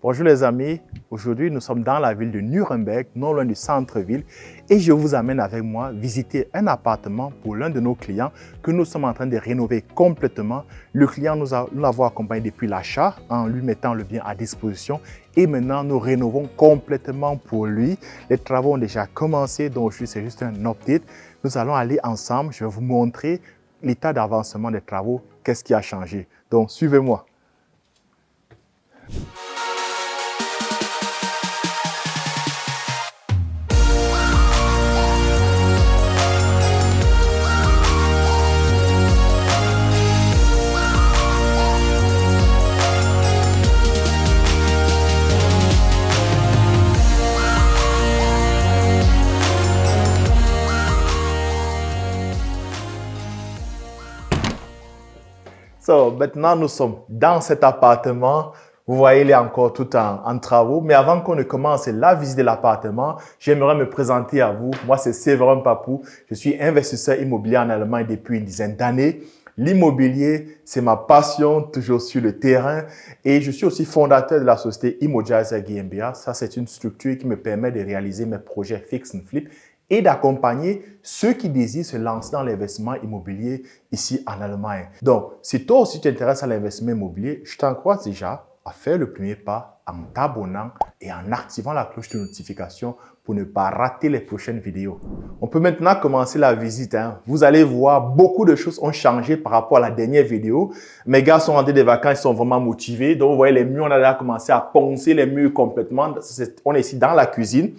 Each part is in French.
Bonjour les amis, aujourd'hui nous sommes dans la ville de Nuremberg, non loin du centre-ville, et je vous amène avec moi visiter un appartement pour l'un de nos clients que nous sommes en train de rénover complètement. Le client nous l'avons accompagné depuis l'achat en lui mettant le bien à disposition et maintenant nous rénovons complètement pour lui. Les travaux ont déjà commencé, donc aujourd'hui c'est juste un update. Nous allons aller ensemble, je vais vous montrer l'état d'avancement des travaux, qu'est-ce qui a changé. Donc suivez-moi. Maintenant, nous sommes dans cet appartement. Vous voyez, il est encore tout en travaux. Mais avant qu'on ne commence la visite de l'appartement, j'aimerais me présenter à vous. Moi, c'est Séverin Papou. Je suis investisseur immobilier en Allemagne depuis une dizaine d'années. L'immobilier, c'est ma passion, toujours sur le terrain. Et je suis aussi fondateur de la société Immogizer GmbH. Ça, c'est une structure qui me permet de réaliser mes projets fix and flip et d'accompagner ceux qui désirent se lancer dans l'investissement immobilier ici en Allemagne. Donc, si toi aussi tu t'intéresses à l'investissement immobilier, je t'encourage déjà à faire le premier pas en t'abonnant et en activant la cloche de notification pour ne pas rater les prochaines vidéos. On peut maintenant commencer la visite. Vous allez voir, beaucoup de choses ont changé par rapport à la dernière vidéo. Mes gars sont rentrés des vacances, ils sont vraiment motivés. Donc, vous voyez les murs, on a déjà commencé à poncer les murs complètement. On est ici dans la cuisine.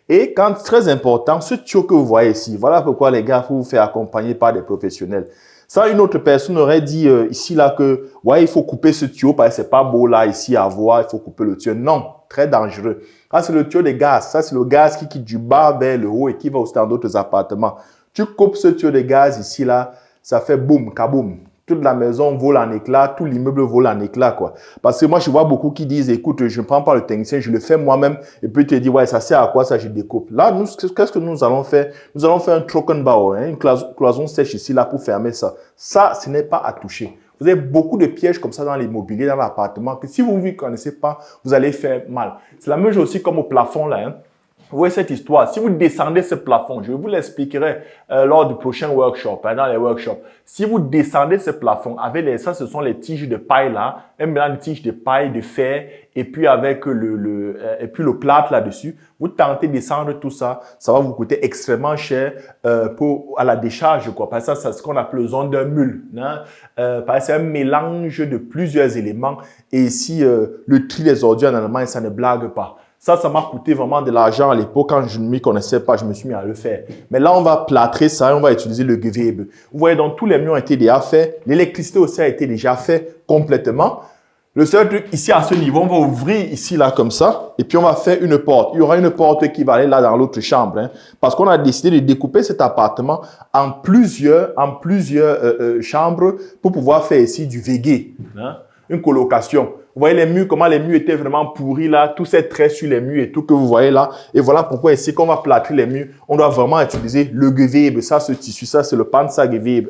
Et quand, très important, ce tuyau que vous voyez ici, voilà pourquoi les gars, il faut vous faire accompagner par des professionnels. Ça, une autre personne aurait dit ici, là, que, ouais, il faut couper ce tuyau parce que c'est pas beau là, ici, à voir, il faut couper le tuyau. Non, très dangereux. Ça, c'est le tuyau de gaz. Ça, c'est le gaz qui quitte du bas vers le haut et qui va aussi dans d'autres appartements. Tu coupes ce tuyau de gaz ici, là, ça fait boum, kaboum. Toute la maison vole en éclats, tout l'immeuble vole en éclats, quoi. Parce que moi, je vois beaucoup qui disent, écoute, je ne prends pas le technicien, je le fais moi-même. Et puis, tu te dis, ouais, ça sert à quoi ça, je découpe. Là, nous, qu'est-ce que nous allons faire? Nous allons faire un Trockenbau, une cloison sèche ici, là, pour fermer ça. Ça, ce n'est pas à toucher. Vous avez beaucoup de pièges comme ça dans l'immobilier, dans l'appartement, que si vous ne connaissez pas, vous allez faire mal. C'est la même chose aussi comme au plafond, là, Vous voyez cette histoire. Si vous descendez ce plafond, je vous l'expliquerai lors du prochain workshop, dans les workshops. Si vous descendez ce plafond avec ça, ce sont les tiges de paille là, un mélange de tiges de paille, de fer, et puis avec le plâtre là-dessus. Vous tentez de descendre tout ça, ça va vous coûter extrêmement cher à la décharge, quoi. Parce que ça, c'est ce qu'on appelle le zone d'un mule. Parce que c'est un mélange de plusieurs éléments. Et ici, le tri des ordures en Allemagne, ça ne blague pas. Ça m'a coûté vraiment de l'argent à l'époque. Quand je ne m'y connaissais pas, je me suis mis à le faire. Mais là, on va plâtrer ça et on va utiliser le Gewebe. Vous voyez, donc tous les murs ont été déjà faits. L'électricité aussi a été déjà faite complètement. Le seul truc ici à ce niveau, on va ouvrir ici là comme ça et puis on va faire une porte. Il y aura une porte qui va aller là dans l'autre chambre. Parce qu'on a décidé de découper cet appartement en plusieurs chambres pour pouvoir faire ici du VG, une colocation. Vous voyez les murs, comment les murs étaient vraiment pourris là, tous ces traits sur les murs et tout que vous voyez là. Et voilà pourquoi ici, quand on va plâtrer les murs, on doit vraiment utiliser le Gewebe. Ça, ce tissu, ça, c'est le Panzergewebe.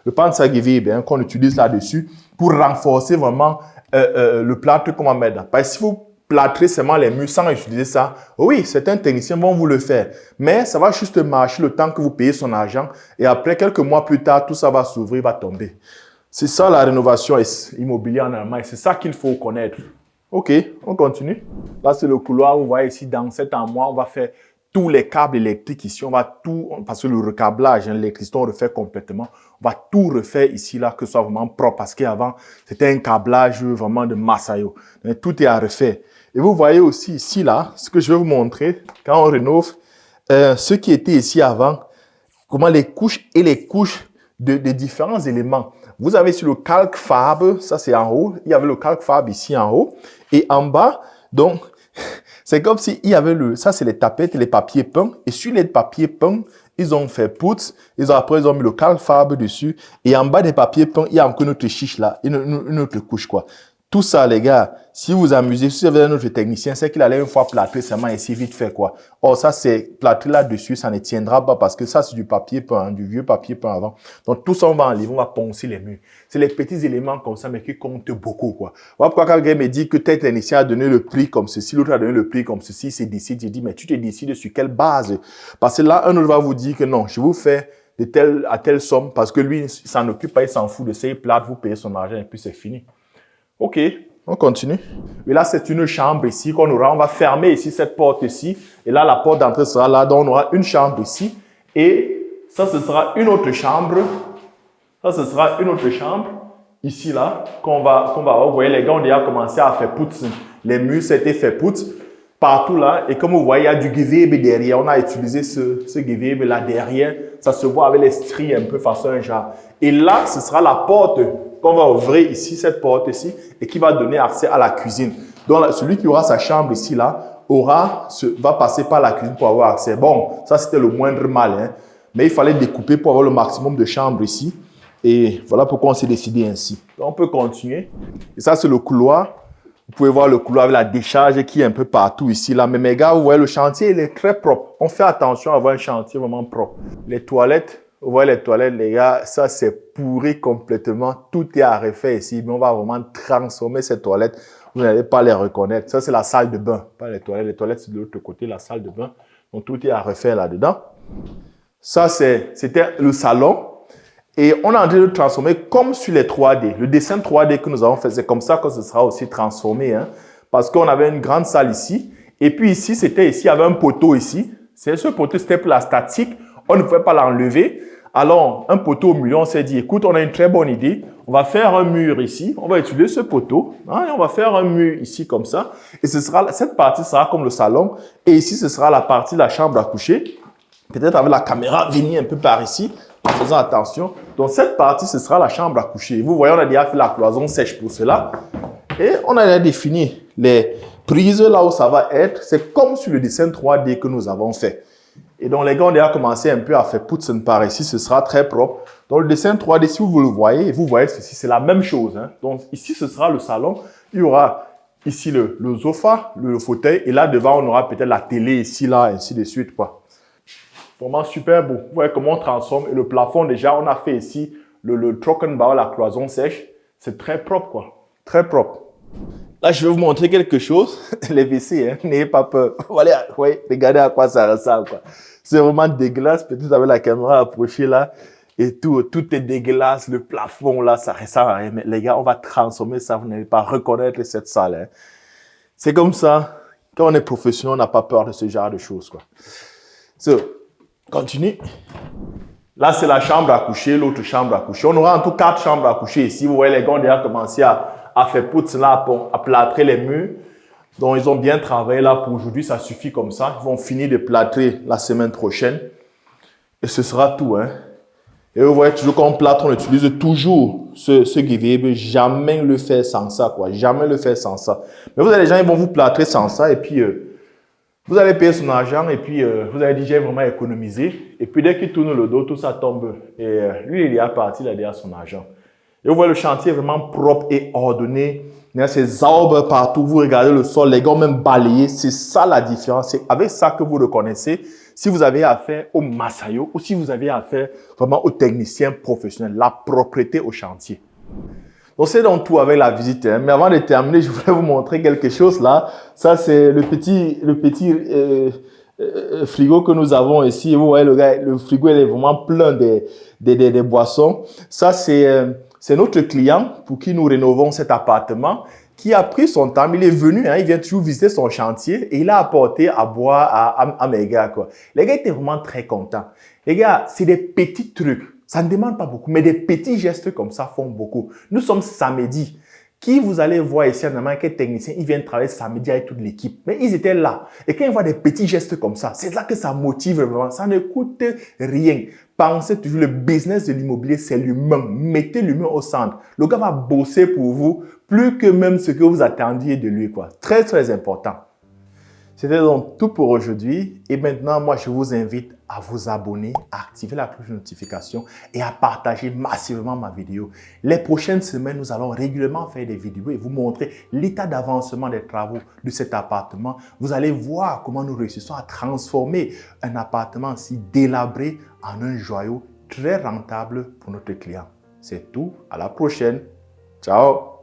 Le Panzergewebe qu'on utilise là-dessus pour renforcer vraiment le plâtre qu'on va mettre là. Parce que si vous plâtrez seulement les murs sans utiliser ça, oui, certains techniciens vont vous le faire. Mais ça va juste marcher le temps que vous payez son argent. Et après, quelques mois plus tard, tout ça va s'ouvrir, va tomber. C'est ça la rénovation immobilière en Allemagne. C'est ça qu'il faut connaître. OK, on continue. Là, c'est le couloir. Vous voyez ici, dans cet endroit, on va faire tous les câbles électriques ici. On va tout, parce que le recablage, l'électricité, on refait complètement. On va tout refaire ici, là, que ce soit vraiment propre. Parce qu'avant, c'était un câblage vraiment de massayo. Donc, tout est à refaire. Et vous voyez aussi ici, là, ce que je vais vous montrer, quand on rénove, ce qui était ici avant, comment les couches et les couches de différents éléments. Vous avez sur le calque-farbe, ça c'est en haut, il y avait le calque-farbe ici en haut, et en bas, donc, c'est comme si il y avait ça c'est les tapettes et les papiers peints, et sur les papiers peints, ils ont fait poutre, après ils ont mis le calque-farbe dessus, et en bas des papiers peints, il y a encore une autre chiche là, une autre couche quoi. Tout ça, les gars, si vous amusez, si vous avez un autre technicien, c'est qu'il allait une fois plâtrer seulement ici, vite fait quoi. Or, ça, c'est plâtré là-dessus, ça ne tiendra pas parce que ça, c'est du papier peint, du vieux papier peint avant. Donc, tout ça, on va enlever, on va poncer les murs. C'est les petits éléments comme ça, mais qui comptent beaucoup, quoi. Voilà pourquoi quand quelqu'un me dit que tel technicien a donné le prix comme ceci, l'autre a donné le prix comme ceci, c'est décide. J'ai dit, mais tu te décides sur quelle base? Parce que là, un autre va vous dire que non, je vous fais de telle à telle somme parce que lui, il s'en occupe pas, il s'en fout de ça, il plâtre, vous payez son argent et puis c'est fini. OK, on continue. Et là, c'est une chambre ici qu'on aura. On va fermer ici cette porte ici. Et là, la porte d'entrée sera là. Donc, on aura une chambre ici. Et ça, ce sera une autre chambre. Ça, ce sera une autre chambre. Ici, là, qu'on va avoir. Vous voyez, les gars ont déjà commencé à faire poutre. Les murs, c'était fait poutre partout là. Et comme vous voyez, il y a du gewebe derrière. On a utilisé ce gewebe là derrière. Ça se voit avec les stries un peu façon un genre. Et là, ce sera la porte qu'on va ouvrir ici, cette porte ici, et qui va donner accès à la cuisine. Donc, celui qui aura sa chambre ici, là, va passer par la cuisine pour avoir accès. Bon, ça, c'était le moindre mal, hein. Mais il fallait découper pour avoir le maximum de chambres ici. Et voilà pourquoi on s'est décidé ainsi. Donc, on peut continuer. Et ça, c'est le couloir. Vous pouvez voir le couloir avec la décharge qui est un peu partout ici, là. Mais mes gars, vous voyez, le chantier, il est très propre. On fait attention à avoir un chantier vraiment propre. Les toilettes, vous voyez les toilettes, les gars, ça c'est pourri complètement. Tout est à refaire ici, mais on va vraiment transformer ces toilettes. Vous n'allez pas les reconnaître. Ça, c'est la salle de bain, pas les toilettes. Les toilettes, c'est de l'autre côté, la salle de bain. Donc, tout est à refaire là-dedans. Ça, c'était le salon. Et on est en train de transformer comme sur les 3D. Le dessin 3D que nous avons fait, c'est comme ça que ce sera aussi transformé. Hein, parce qu'on avait une grande salle ici. Et puis ici, il y avait un poteau ici. Ce poteau, c'était pour la statique. On ne pouvait pas l'enlever. Alors, un poteau au milieu, on s'est dit, écoute, on a une très bonne idée. On va faire un mur ici. On va utiliser ce poteau. Hein, et on va faire un mur ici comme ça. Et cette partie sera comme le salon. Et ici, ce sera la partie de la chambre à coucher. Peut-être avec la caméra venir un peu par ici, en faisant attention. Donc, cette partie, ce sera la chambre à coucher. Vous voyez, on a déjà fait la cloison sèche pour cela. Et on a déjà défini les prises là où ça va être. C'est comme sur le dessin 3D que nous avons fait. Et donc, les gars ont déjà commencé un peu à faire poutre par ici. Ce sera très propre. Donc, le dessin 3D, si vous le voyez, vous voyez ceci, c'est la même chose. Hein. Donc, ici, ce sera le salon. Il y aura ici le sofa, le fauteuil. Et là, devant, on aura peut-être la télé ici, là, ainsi de suite, quoi. Vraiment super beau. Vous voyez comment on transforme. Et le plafond, déjà, on a fait ici le trockenbauer, la cloison sèche. C'est très propre, quoi. Très propre. Là, je vais vous montrer quelque chose. Les WC, hein, n'ayez pas peur. Voilà, ouais, regardez à quoi ça ressemble, quoi. C'est vraiment dégueulasse. Peut-être avec la caméra approchée là et tout est dégueulasse. Le plafond là, ça ressemble à rien. Mais les gars, on va transformer ça. Vous n'allez pas reconnaître cette salle. Hein. C'est comme ça. Quand on est professionnel, on n'a pas peur de ce genre de choses, quoi. Continue. Là, c'est la chambre à coucher, l'autre chambre à coucher. On aura en tout 4 chambres à coucher ici. Vous voyez, les gars ont déjà commencé à faire poutre là, à plâtrer les murs. Donc, ils ont bien travaillé là pour aujourd'hui. Ça suffit comme ça. Ils vont finir de plâtrer la semaine prochaine. Et ce sera tout. Hein. Et vous voyez, toujours quand on plâtre, on utilise toujours ce gewebe. Jamais le faire sans ça, quoi. Jamais le faire sans ça. Mais vous avez des gens, ils vont vous plâtrer sans ça. Et puis, vous allez payer son argent. Et puis, vous allez dire, j'ai vraiment économisé. Et puis, dès qu'il tourne le dos, tout ça tombe. Et lui, il est parti, il a déjà son argent. Et vous voyez, le chantier est vraiment propre et ordonné. Il y a ces arbres partout. Vous regardez le sol, les gars ont même balayé. C'est ça la différence. C'est avec ça que vous reconnaissez si vous avez affaire au massayo ou si vous avez affaire vraiment au technicien professionnel. La propreté au chantier. Donc, c'est donc tout avec la visite. Hein. Mais avant de terminer, je voulais vous montrer quelque chose là. Ça, c'est le petit frigo que nous avons ici. Vous voyez, le frigo il est vraiment plein des boissons. Ça, c'est notre client pour qui nous rénovons cet appartement qui a pris son temps. Il est venu, hein, il vient toujours visiter son chantier et il a apporté à boire à mes gars, quoi. Les gars étaient vraiment très contents. Les gars, c'est des petits trucs. Ça ne demande pas beaucoup, mais des petits gestes comme ça font beaucoup. Nous sommes samedi. Qui vous allez voir ici, en quel technicien, ils viennent travailler samedi avec toute l'équipe. Mais ils étaient là. Et quand ils voient des petits gestes comme ça, c'est là que ça motive vraiment. Ça ne coûte rien. Pensez toujours, le business de l'immobilier, c'est l'humain. Mettez l'humain au centre. Le gars va bosser pour vous plus que même ce que vous attendiez de lui, quoi. Très, très important. C'était donc tout pour aujourd'hui. Et maintenant, moi, je vous invite à vous abonner, à activer la cloche de notification et à partager massivement ma vidéo. Les prochaines semaines, nous allons régulièrement faire des vidéos et vous montrer l'état d'avancement des travaux de cet appartement. Vous allez voir comment nous réussissons à transformer un appartement si délabré en un joyau très rentable pour notre client. C'est tout. À la prochaine. Ciao.